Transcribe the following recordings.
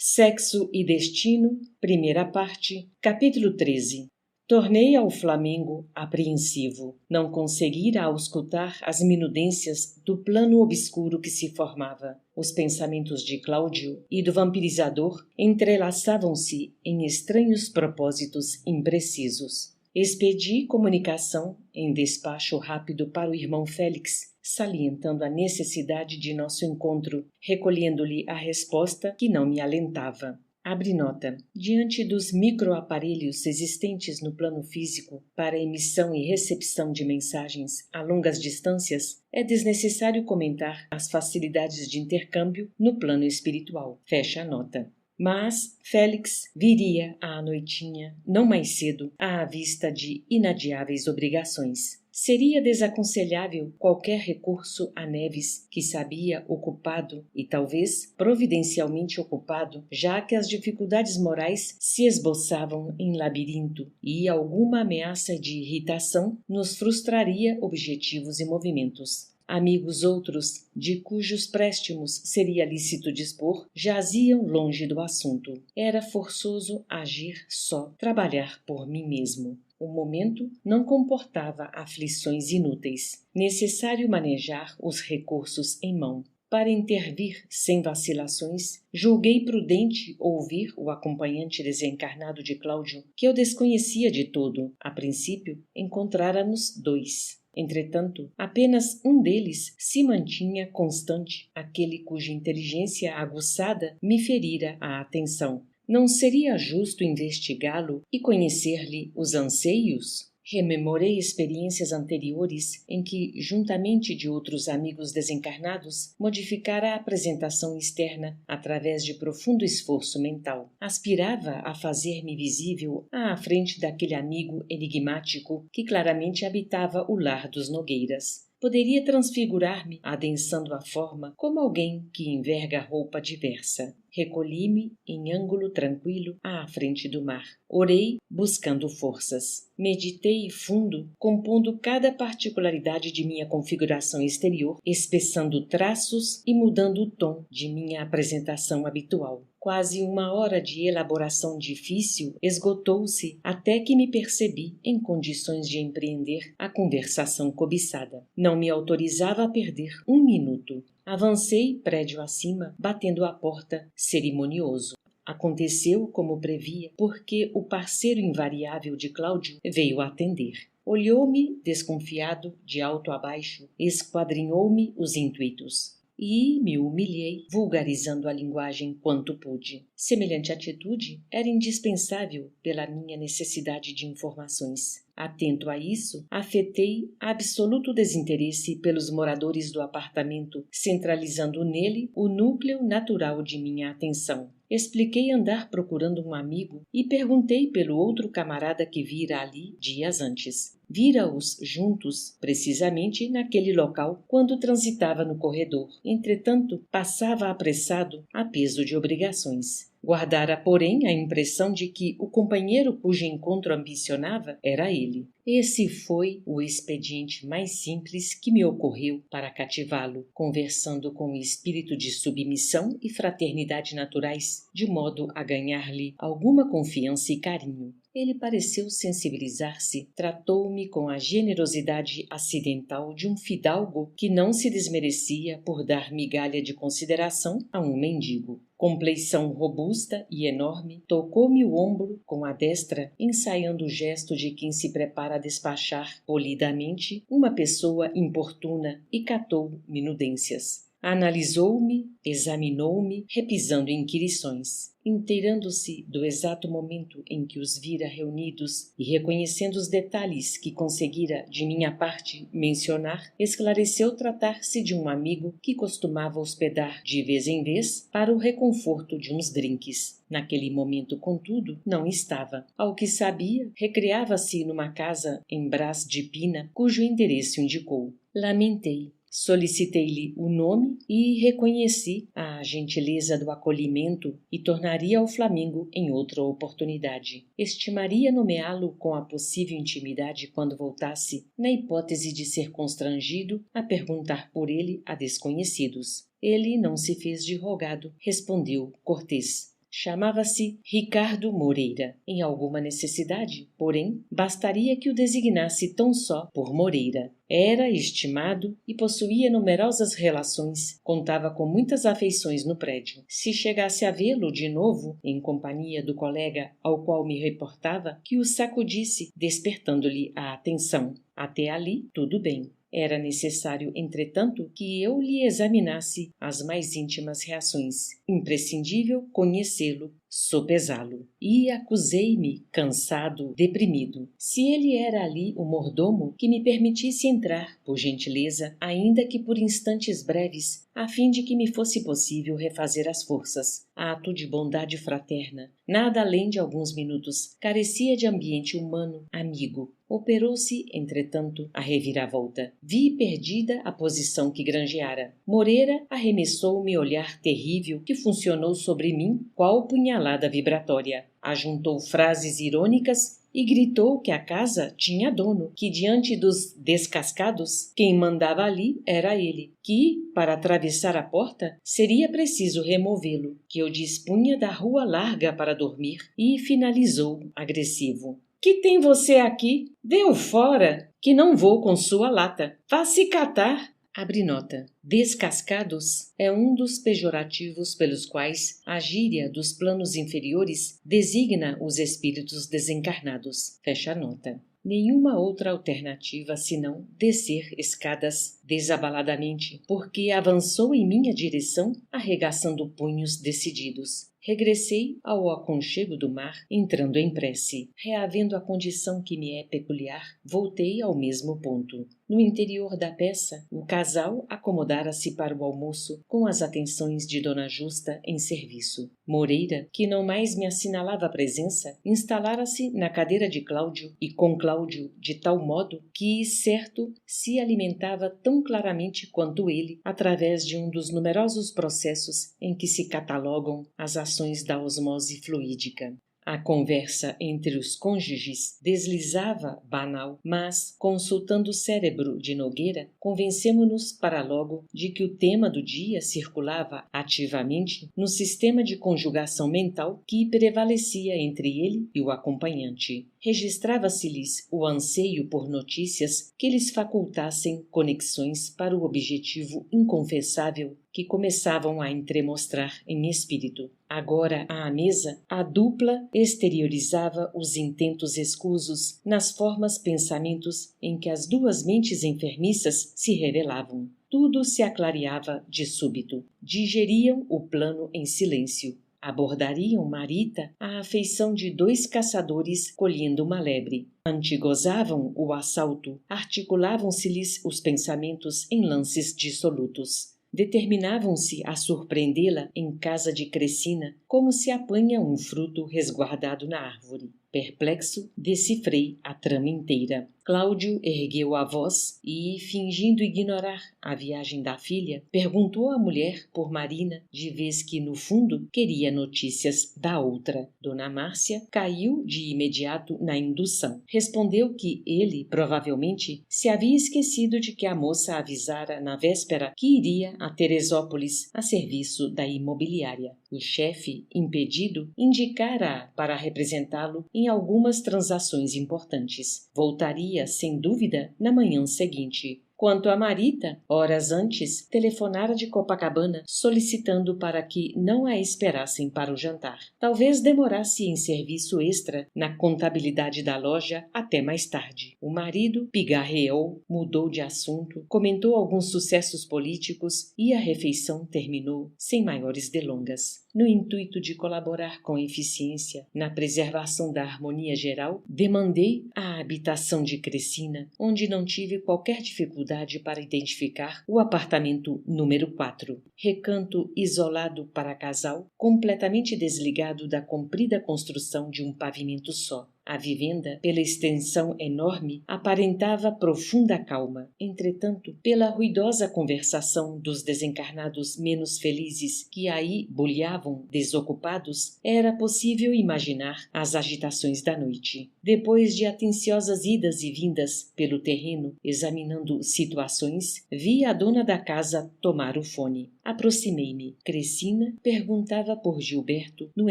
Sexo e Destino, primeira parte, capítulo 13. Tornei ao Flamengo apreensivo. Não conseguira auscultar as minudências do plano obscuro que se formava. Os pensamentos de Cláudio e do vampirizador entrelaçavam-se em estranhos propósitos imprecisos. Expedi comunicação em despacho rápido para o irmão Félix, salientando a necessidade de nosso encontro, recolhendo-lhe a resposta que não me alentava. Abre nota. Diante dos microaparelhos existentes no plano físico para emissão e recepção de mensagens a longas distâncias, é desnecessário comentar as facilidades de intercâmbio no plano espiritual. Fecha a nota. Mas Félix viria à noitinha, não mais cedo, à vista de inadiáveis obrigações. Seria desaconselhável qualquer recurso a Neves, que sabia ocupado e talvez providencialmente ocupado, já que as dificuldades morais se esboçavam em labirinto e alguma ameaça de irritação nos frustraria objetivos e movimentos. Amigos outros, de cujos préstimos seria lícito dispor, jaziam longe do assunto. Era forçoso agir só, trabalhar por mim mesmo. O momento não comportava aflições inúteis. Necessário manejar os recursos em mão. Para intervir sem vacilações, julguei prudente ouvir o acompanhante desencarnado de Cláudio, que eu desconhecia de todo. A princípio, encontráramos 2. Entretanto, apenas um deles se mantinha constante, aquele cuja inteligência aguçada me ferira a atenção. Não seria justo investigá-lo e conhecer-lhe os anseios? Rememorei experiências anteriores em que, juntamente de outros amigos desencarnados, modificara a apresentação externa através de profundo esforço mental. Aspirava a fazer-me visível à frente daquele amigo enigmático que claramente habitava o lar dos Nogueiras. Poderia transfigurar-me, adensando a forma, como alguém que enverga roupa diversa. Recolhi-me em ângulo tranquilo à frente do mar. Orei, buscando forças. Meditei fundo, compondo cada particularidade de minha configuração exterior, espessando traços e mudando o tom de minha apresentação habitual. Quase 1 hora de elaboração difícil esgotou-se até que me percebi em condições de empreender a conversação cobiçada. Não me autorizava a perder 1 minuto. Avancei prédio acima, batendo a porta, cerimonioso. Aconteceu como previa, porque o parceiro invariável de Cláudio veio atender. Olhou-me desconfiado, de alto a baixo, esquadrinhou-me os intuitos. E me humilhei, vulgarizando a linguagem quanto pude. Semelhante atitude era indispensável pela minha necessidade de informações. Atento a isso, afetei absoluto desinteresse pelos moradores do apartamento, centralizando nele o núcleo natural de minha atenção. Expliquei andar procurando um amigo e perguntei pelo outro camarada que vira ali dias antes. Vira-os juntos, precisamente naquele local, quando transitava no corredor. Entretanto, passava apressado a peso de obrigações. Guardara, porém, a impressão de que o companheiro cujo encontro ambicionava era ele. Esse foi o expediente mais simples que me ocorreu para cativá-lo, conversando com o espírito de submissão e fraternidade naturais, de modo a ganhar-lhe alguma confiança e carinho. Ele pareceu sensibilizar-se, tratou-me com a generosidade acidental de um fidalgo que não se desmerecia por dar migalha de consideração a um mendigo. Compleição robusta e enorme, tocou-me o ombro com a destra, ensaiando o gesto de quem se prepara a despachar polidamente uma pessoa importuna e catou minudências. Analisou-me, examinou-me, repisando inquirições. Inteirando-se do exato momento em que os vira reunidos e reconhecendo os detalhes que conseguira de minha parte mencionar, esclareceu tratar-se de um amigo que costumava hospedar de vez em vez para o reconforto de uns drinques. Naquele momento, contudo, não estava. Ao que sabia, recreava-se numa casa em Brás de Pina, cujo endereço indicou. Lamentei. Solicitei-lhe o nome e reconheci a gentileza do acolhimento e tornaria ao Flamengo em outra oportunidade. Estimaria nomeá-lo com a possível intimidade quando voltasse, na hipótese de ser constrangido a perguntar por ele a desconhecidos. Ele não se fez de rogado, respondeu cortês. Chamava-se Ricardo Moreira. Em alguma necessidade, porém, bastaria que o designasse tão só por Moreira. Era estimado e possuía numerosas relações, contava com muitas afeições no prédio. Se chegasse a vê-lo de novo, em companhia do colega ao qual me reportava, que o sacudisse, despertando-lhe a atenção. Até ali, tudo bem. Era necessário, entretanto, que eu lhe examinasse as mais íntimas reações. Imprescindível conhecê-lo, sopesá-lo. E acusei-me, cansado, deprimido. Se ele era ali o mordomo, que me permitisse entrar, por gentileza, ainda que por instantes breves, a fim de que me fosse possível refazer as forças. Ato de bondade fraterna. Nada além de alguns minutos. Carecia de ambiente humano, amigo. Operou-se, entretanto, a reviravolta. Vi perdida a posição que granjeara. Moreira arremessou-me olhar terrível que funcionou sobre mim qual punhalada vibratória. Ajuntou frases irônicas e gritou que a casa tinha dono, que diante dos descascados, quem mandava ali era ele, que, para atravessar a porta, seria preciso removê-lo, que eu dispunha da rua larga para dormir, e finalizou, agressivo. Que tem você aqui? Deu fora, que não vou com sua lata. Vá se catar. Abre nota. Descascados é um dos pejorativos pelos quais a gíria dos planos inferiores designa os espíritos desencarnados. Fecha a nota. Nenhuma outra alternativa senão descer escadas desabaladamente, porque avançou em minha direção, arregaçando punhos decididos. Regressei ao aconchego do mar, entrando em prece. Reavendo a condição que me é peculiar, voltei ao mesmo ponto. No interior da peça, o casal acomodara-se para o almoço com as atenções de Dona Justa em serviço. Moreira, que não mais me assinalava a presença, instalara-se na cadeira de Cláudio e com Cláudio de tal modo que, certo, se alimentava tão claramente quanto ele, através de um dos numerosos processos em que se catalogam as ações da osmose fluídica. A conversa entre os cônjuges deslizava banal, mas, consultando o cérebro de Nogueira, convencemo-nos para logo de que o tema do dia circulava ativamente no sistema de conjugação mental que prevalecia entre ele e o acompanhante. Registrava-se-lhes o anseio por notícias que lhes facultassem conexões para o objetivo inconfessável que começavam a entremostrar em espírito. Agora, à mesa, a dupla exteriorizava os intentos escusos nas formas pensamentos em que as duas mentes enfermiças se revelavam. Tudo se aclareava de súbito. Digeriam o plano em silêncio. Abordariam Marita à afeição de dois caçadores colhendo uma lebre. Antigozavam o assalto, articulavam-se-lhes os pensamentos em lances dissolutos. Determinavam-se a surpreendê-la em casa de Crecina, como se apanha um fruto resguardado na árvore. Perplexo, decifrei a trama inteira. Cláudio ergueu a voz e, fingindo ignorar a viagem da filha, perguntou à mulher por Marina, de vez que, no fundo, queria notícias da outra. Dona Márcia caiu de imediato na indução. Respondeu que ele, provavelmente, se havia esquecido de que a moça avisara na véspera que iria a Teresópolis a serviço da imobiliária. O chefe, impedido, indicara-a para representá-lo em algumas transações importantes. Voltaria, sem dúvida, na manhã seguinte. Quanto a Marita, horas antes, telefonara de Copacabana, solicitando para que não a esperassem para o jantar. Talvez demorasse em serviço extra na contabilidade da loja até mais tarde. O marido pigarreou, mudou de assunto, comentou alguns sucessos políticos e a refeição terminou sem maiores delongas. No intuito de colaborar com eficiência na preservação da harmonia geral, demandei a habitação de Crecina, onde não tive qualquer dificuldade para identificar o apartamento número 4. Recanto isolado para casal, completamente desligado da comprida construção de um pavimento só. A vivenda, pela extensão enorme, aparentava profunda calma. Entretanto, pela ruidosa conversação dos desencarnados menos felizes que aí bulhavam desocupados, era possível imaginar as agitações da noite. Depois de atenciosas idas e vindas pelo terreno, examinando situações, vi a dona da casa tomar o fone. Aproximei-me. Crescina perguntava por Gilberto no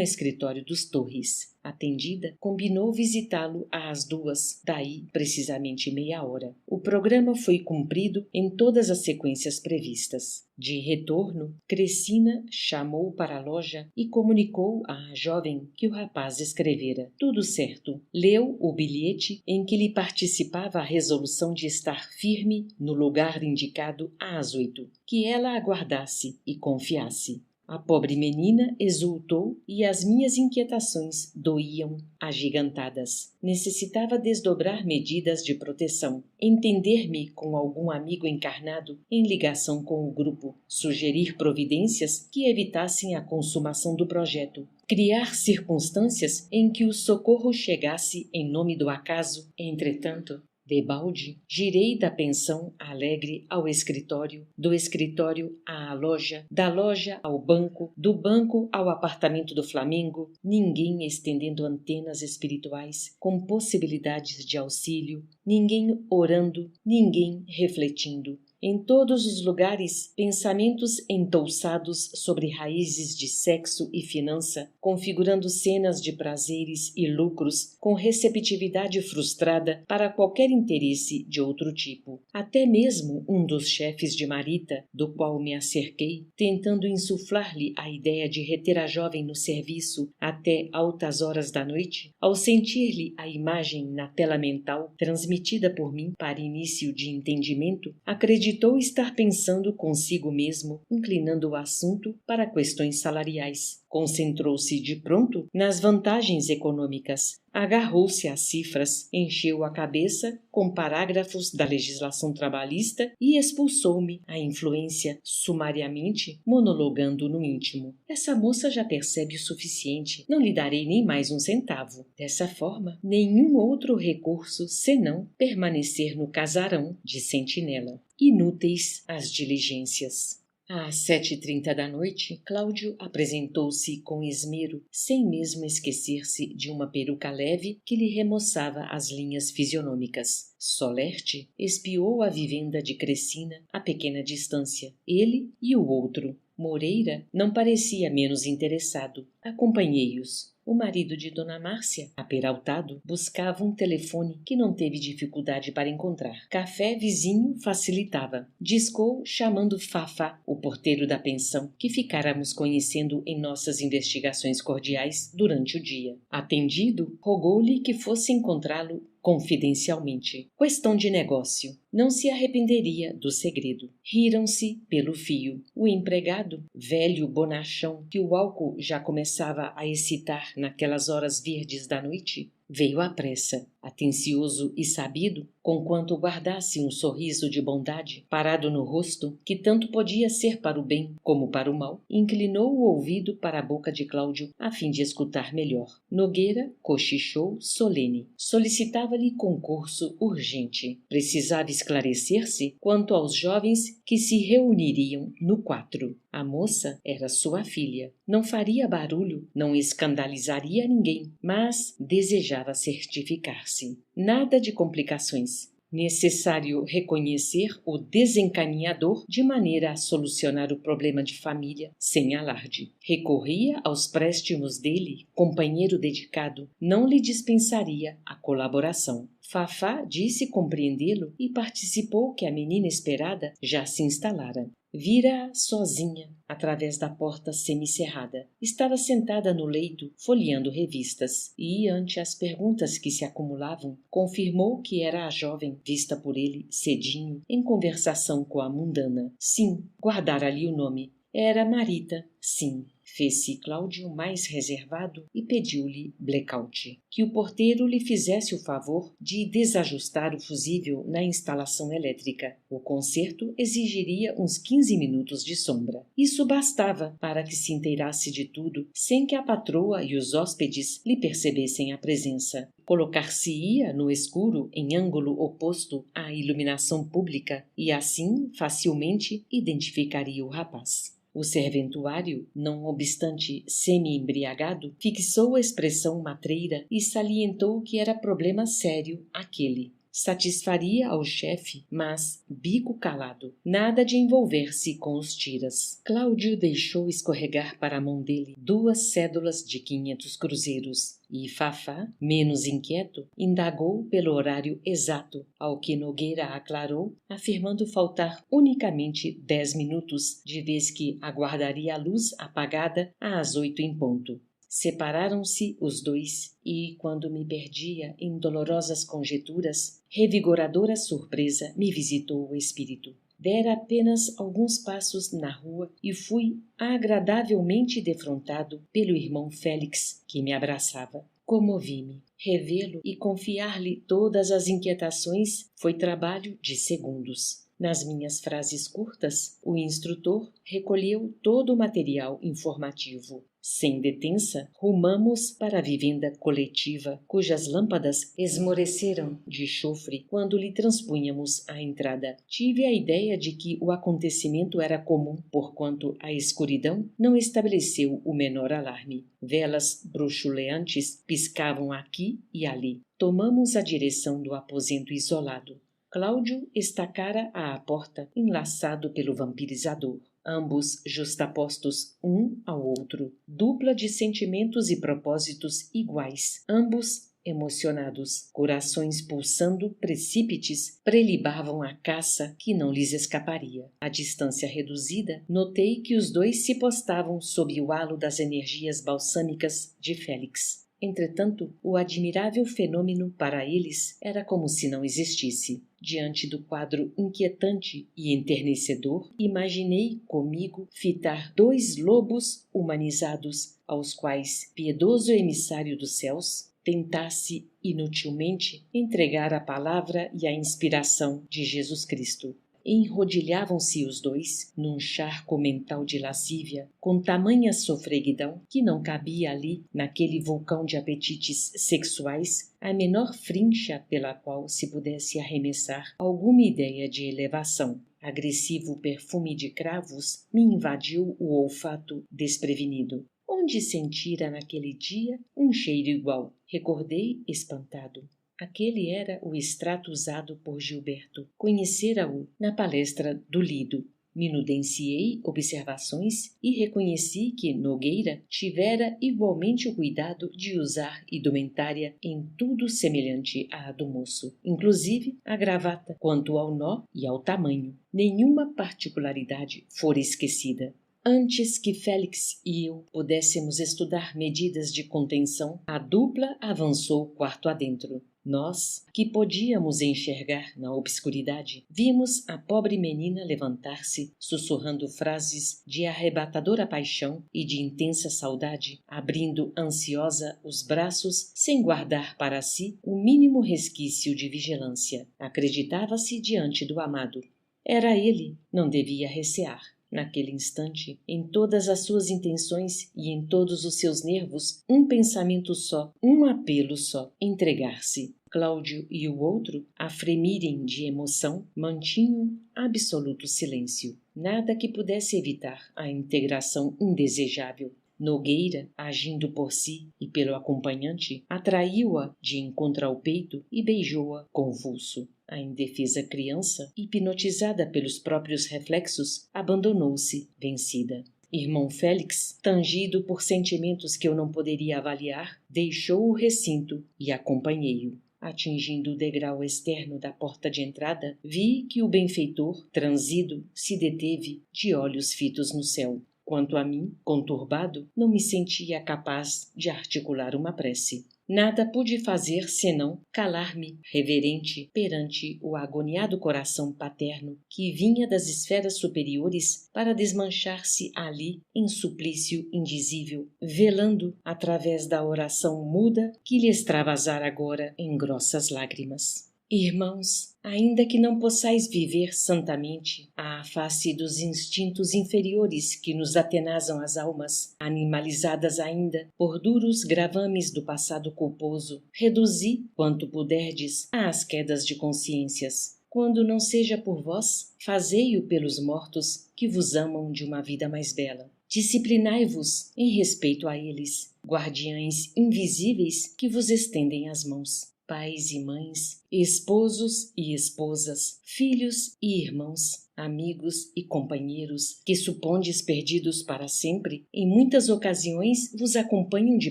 escritório dos Torres. Atendida, combinou visitá-lo às 2, daí precisamente meia hora. O programa foi cumprido em todas as sequências previstas. De retorno, Crescina chamou para a loja e comunicou à jovem que o rapaz escrevera. Tudo certo. Leu o bilhete em que lhe participava a resolução de estar firme no lugar indicado às 8, que ela aguardasse e confiasse. A pobre menina exultou e as minhas inquietações doíam agigantadas. Necessitava desdobrar medidas de proteção, entender-me com algum amigo encarnado em ligação com o grupo, sugerir providências que evitassem a consumação do projeto, criar circunstâncias em que o socorro chegasse em nome do acaso. Entretanto, debalde, girei da pensão alegre ao escritório, do escritório à loja, da loja ao banco, do banco ao apartamento do Flamengo, ninguém estendendo antenas espirituais com possibilidades de auxílio, ninguém orando, ninguém refletindo. Em todos os lugares, pensamentos entouçados sobre raízes de sexo e finança, configurando cenas de prazeres e lucros com receptividade frustrada para qualquer interesse de outro tipo. Até mesmo um dos chefes de Marita, do qual me acerquei, tentando insuflar-lhe a ideia de reter a jovem no serviço até altas horas da noite, ao sentir-lhe a imagem na tela mental, transmitida por mim para início de entendimento, acreditou estar pensando consigo mesmo, inclinando o assunto para questões salariais. Concentrou-se de pronto nas vantagens econômicas, agarrou-se às cifras, encheu a cabeça com parágrafos da legislação trabalhista e expulsou-me a influência, sumariamente, monologando no íntimo. Essa moça já percebe o suficiente, não lhe darei nem mais um centavo. Dessa forma, nenhum outro recurso senão permanecer no casarão de sentinela. Inúteis as diligências. Às 7h30 da noite, Cláudio apresentou-se com esmero, sem mesmo esquecer-se de uma peruca leve que lhe remoçava as linhas fisionômicas. Solerte espiou a vivenda de Crescina a pequena distância, ele e o outro. Moreira não parecia menos interessado. Acompanhei-os. O marido de Dona Márcia, aperaltado, buscava um telefone que não teve dificuldade para encontrar. Café vizinho facilitava. Discou chamando Fafá, o porteiro da pensão, que ficáramos conhecendo em nossas investigações cordiais durante o dia. Atendido, rogou-lhe que fosse encontrá-lo confidencialmente. Questão de negócio. Não se arrependeria do segredo. Riram-se pelo fio. O empregado, velho bonachão, que o álcool já começava a excitar naquelas horas verdes da noite, veio à pressa, atencioso e sabido, conquanto guardasse um sorriso de bondade parado no rosto, que tanto podia ser para o bem como para o mal, inclinou o ouvido para a boca de Cláudio a fim de escutar melhor. Nogueira cochichou solene. Solicitava-lhe concurso urgente. Precisava esclarecer-se quanto aos jovens que se reuniriam no 4. A moça era sua filha. Não faria barulho, não escandalizaria ninguém, mas desejava certificar-se. Nada de complicações. Necessário reconhecer o desencaminhador de maneira a solucionar o problema de família sem alarde. Recorria aos préstimos dele, companheiro dedicado, não lhe dispensaria a colaboração. Fafá disse compreendê-lo e participou que a menina esperada já se instalara. Vira-a sozinha, através da porta semicerrada. Estava sentada no leito, folheando revistas, e, ante as perguntas que se acumulavam, confirmou que era a jovem vista por ele, cedinho, em conversação com a mundana. Sim, guardara ali o nome. Era Marita, sim. Fez-se Cláudio mais reservado e pediu-lhe blackout, que o porteiro lhe fizesse o favor de desajustar o fusível na instalação elétrica. O concerto exigiria uns 15 minutos de sombra. Isso bastava para que se inteirasse de tudo, sem que a patroa e os hóspedes lhe percebessem a presença. Colocar-se-ia no escuro, em ângulo oposto à iluminação pública, e assim facilmente identificaria o rapaz. O serventuário, não obstante semi-embriagado, fixou a expressão matreira e salientou que era problema sério aquele. satisfaria ao chefe, mas bico calado. Nada de envolver-se com os tiras. Cláudio deixou escorregar para a mão dele 2 cédulas de 500 cruzeiros. E Fafá, menos inquieto, indagou pelo horário exato, ao que Nogueira aclarou, afirmando faltar unicamente 10 minutos, de vez que aguardaria a luz apagada às 8 em ponto. Separaram-se os dois e, quando me perdia em dolorosas conjeturas, revigoradora surpresa me visitou o espírito. Dera apenas alguns passos na rua e fui agradavelmente defrontado pelo irmão Félix, que me abraçava. Comovi-me. Revê-lo e confiar-lhe todas as inquietações foi trabalho de segundos. Nas minhas frases curtas, o instrutor recolheu todo o material informativo. Sem detença, rumamos para a vivenda coletiva, cujas lâmpadas esmoreceram de chofre quando lhe transpunhamos a entrada. Tive a ideia de que o acontecimento era comum, porquanto a escuridão não estabeleceu o menor alarme. Velas bruxuleantes piscavam aqui e ali. Tomamos a direção do aposento isolado. Cláudio estacara à porta, enlaçado pelo vampirizador. Ambos justapostos um ao outro, dupla de sentimentos e propósitos iguais, ambos emocionados, corações pulsando precípites, prelibavam a caça que não lhes escaparia. À distância reduzida, notei que os dois se postavam sob o halo das energias balsâmicas de Félix. Entretanto, o admirável fenômeno para eles era como se não existisse. Diante do quadro inquietante e enternecedor, imaginei comigo fitar 2 lobos humanizados, aos quais piedoso emissário dos céus tentasse inutilmente entregar a palavra e a inspiração de Jesus Cristo. Enrodilhavam-se os dois num charco mental de lascívia, com tamanha sofreguidão que não cabia ali, naquele vulcão de apetites sexuais, a menor frincha pela qual se pudesse arremessar alguma ideia de elevação. Agressivo perfume de cravos me invadiu o olfato desprevenido. Onde sentira naquele dia um cheiro igual? Recordei espantado. Aquele era o extrato usado por Gilberto. Conhecera-o na palestra do Lido. Minudenciei observações e reconheci que Nogueira tivera igualmente o cuidado de usar indumentária em tudo semelhante à do moço, inclusive a gravata, quanto ao nó e ao tamanho. Nenhuma particularidade fora esquecida. Antes que Félix e eu pudéssemos estudar medidas de contenção, a dupla avançou quarto adentro. Nós, que podíamos enxergar na obscuridade, vimos a pobre menina levantar-se, sussurrando frases de arrebatadora paixão e de intensa saudade, abrindo ansiosa os braços sem guardar para si o mínimo resquício de vigilância. Acreditava-se diante do amado. Era ele, não devia recear. Naquele instante, em todas as suas intenções e em todos os seus nervos, um pensamento só, um apelo só, entregar-se. Cláudio e o outro, a fremirem de emoção, mantinham absoluto silêncio. Nada que pudesse evitar a integração indesejável. Nogueira, agindo por si e pelo acompanhante, atraiu-a de encontro ao peito e beijou-a convulso. A indefesa criança, hipnotizada pelos próprios reflexos, abandonou-se, vencida. Irmão Félix, tangido por sentimentos que eu não poderia avaliar, deixou o recinto e acompanhei-o. Atingindo o degrau externo da porta de entrada, vi que o benfeitor, transido, se deteve, de olhos fitos no céu. Quanto a mim, conturbado, não me sentia capaz de articular uma prece. Nada pude fazer senão calar-me reverente perante o agoniado coração paterno que vinha das esferas superiores para desmanchar-se ali em suplício indizível, velando através da oração muda que lhe extravasara agora em grossas lágrimas. Irmãos, ainda que não possais viver santamente à face dos instintos inferiores que nos atenazam as almas, animalizadas ainda por duros gravames do passado culposo, reduzi, quanto puderdes, às quedas de consciências. Quando não seja por vós, fazei-o pelos mortos que vos amam de uma vida mais bela. Disciplinai-vos em respeito a eles, guardiães invisíveis que vos estendem as mãos. pais e mães, esposos e esposas, filhos e irmãos, amigos e companheiros, que supondes perdidos para sempre, em muitas ocasiões vos acompanham de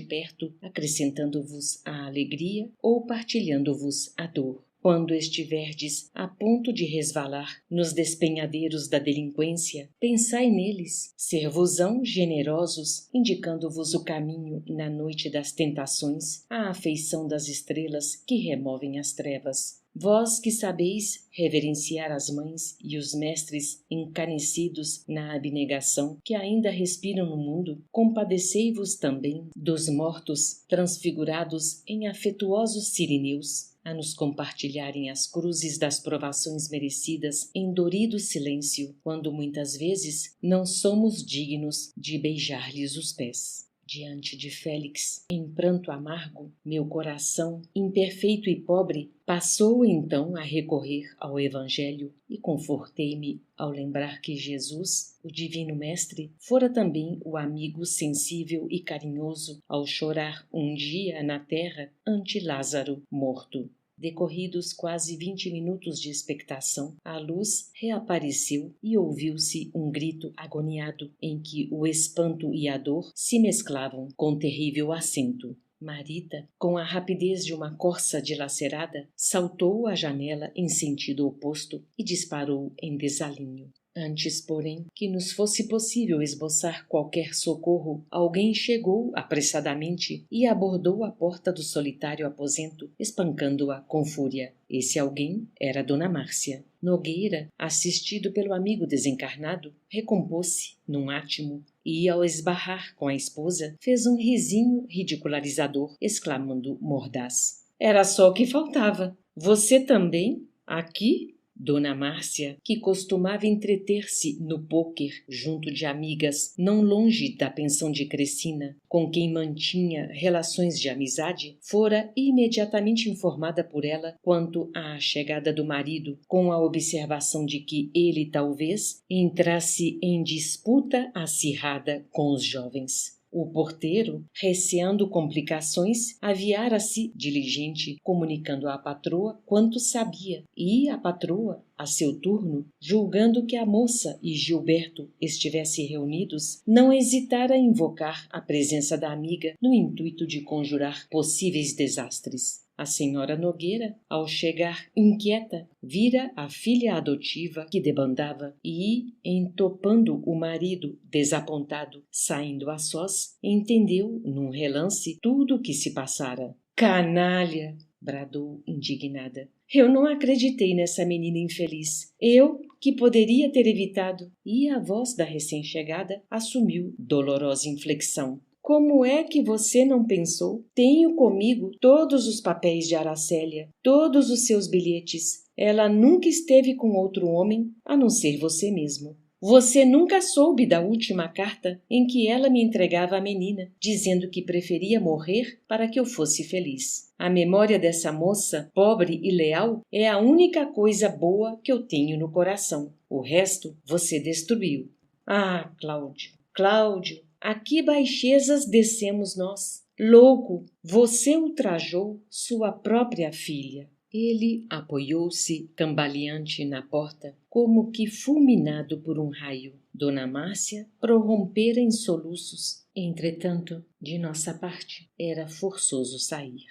perto, acrescentando-vos a alegria ou partilhando-vos a dor. Quando estiverdes a ponto de resvalar nos despenhadeiros da delinquência, pensai neles, ser-vos-ão generosos, indicando-vos o caminho na noite das tentações, à afeição das estrelas que removem as trevas. Vós que sabeis reverenciar as mães e os mestres encanecidos na abnegação que ainda respiram no mundo, compadecei-vos também dos mortos transfigurados em afetuosos cirineus, a nos compartilharem as cruzes das provações merecidas em dorido silêncio, quando muitas vezes não somos dignos de beijar-lhes os pés. Diante de Félix, em pranto amargo, meu coração, imperfeito e pobre, passou então a recorrer ao Evangelho e confortei-me ao lembrar que Jesus, o Divino Mestre, fora também o amigo sensível e carinhoso ao chorar um dia na terra ante Lázaro morto. Decorridos quase 20 minutos de expectação, a luz reapareceu e ouviu-se um grito agoniado em que o espanto e a dor se mesclavam com terrível acento. Marita, com a rapidez de uma corça dilacerada, saltou à janela em sentido oposto e disparou em desalinho. Antes, porém, que nos fosse possível esboçar qualquer socorro, alguém chegou apressadamente e abordou a porta do solitário aposento, espancando-a com fúria. Esse alguém era Dona Márcia. Nogueira, assistido pelo amigo desencarnado, recompôs-se num átimo e, ao esbarrar com a esposa, fez um risinho ridicularizador, exclamando mordaz: "Era só o que faltava! Você também? Aqui?" Dona Márcia, que costumava entreter-se no pôquer junto de amigas não longe da pensão de Crecina, com quem mantinha relações de amizade, fora imediatamente informada por ela quanto à chegada do marido, com a observação de que ele talvez entrasse em disputa acirrada com os jovens. O porteiro, receando complicações, aviara-se diligente, comunicando à patroa quanto sabia, e a patroa, a seu turno, julgando que a moça e Gilberto estivessem reunidos, não hesitara em invocar a presença da amiga no intuito de conjurar possíveis desastres. A senhora Nogueira, ao chegar inquieta, vira a filha adotiva que debandava e, entopando o marido desapontado, saindo a sós, entendeu, num relance, tudo o que se passara. "Canalha!" bradou indignada. "Eu não acreditei nessa menina infeliz. Eu, que poderia ter evitado." E a voz da recém-chegada assumiu dolorosa inflexão. "Como é que você não pensou? Tenho comigo todos os papéis de Aracélia, todos os seus bilhetes. Ela nunca esteve com outro homem, a não ser você mesmo. Você nunca soube da última carta em que ela me entregava a menina, dizendo que preferia morrer para que eu fosse feliz. A memória dessa moça, pobre e leal, é a única coisa boa que eu tenho no coração. O resto você destruiu." "Ah, Cláudio, Cláudio, a que baixezas descemos nós! Louco, você ultrajou sua própria filha." Ele apoiou-se cambaleante na porta, como que fulminado por um raio. Dona Márcia prorrompera em soluços. Entretanto, de nossa parte, era forçoso sair.